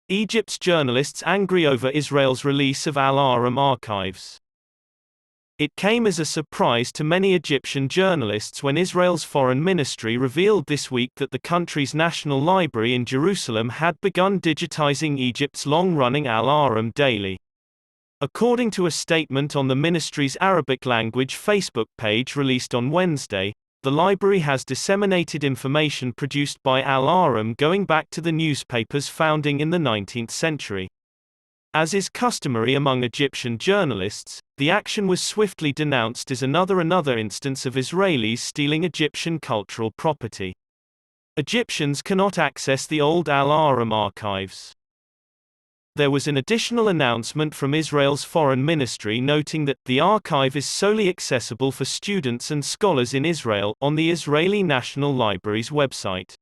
Egypt's journalists angry over Israel's release of Al-Ahram archives. It came as a surprise to many Egyptian journalists when Israel's foreign ministry revealed this week that the country's National Library in Jerusalem had begun digitizing Egypt's long-running Al-Ahram daily. According to a statement on the ministry's Arabic-language Facebook page released on Wednesday, the library has disseminated information produced by Al-Ahram going back to the newspaper's founding in the 19th century. As is customary among Egyptian journalists, the action was swiftly denounced as another instance of Israelis stealing Egyptian cultural property. Egyptians cannot access the old Al-Ahram archives. There was an additional announcement from Israel's foreign ministry noting that the archive is solely accessible for students and scholars in Israel on the Israeli National Library's website.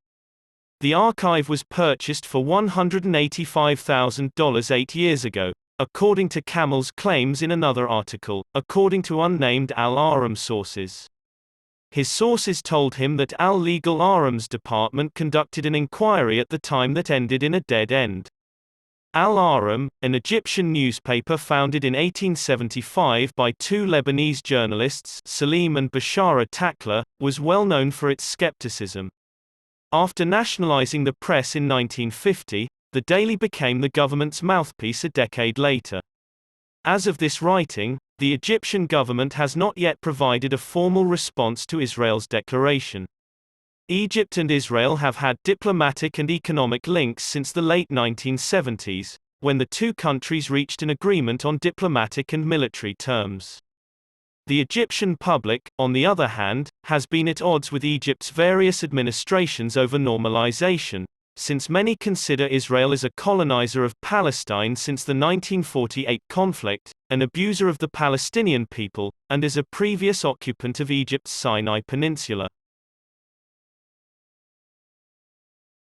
The archive was purchased for $185,000 8 years ago, according to Kamel's claims in another article, according to unnamed Al-Ahram sources. His sources told him that Al-legal Ahram's department conducted an inquiry at the time that ended in a dead end. Al-Ahram, an Egyptian newspaper founded in 1875 by two Lebanese journalists, Salim and Bishara Taqla, was well known for its skepticism. After nationalizing the press in 1950, the daily became the government's mouthpiece a decade later. As of this writing, the Egyptian government has not yet provided a formal response to Israel's declaration. Egypt and Israel have had diplomatic and economic links since the late 1970s, when the two countries reached an agreement on diplomatic and military terms. The Egyptian public, on the other hand, has been at odds with Egypt's various administrations over normalization, since many consider Israel as a colonizer of Palestine since the 1948 conflict, an abuser of the Palestinian people, and as a previous occupant of Egypt's Sinai Peninsula.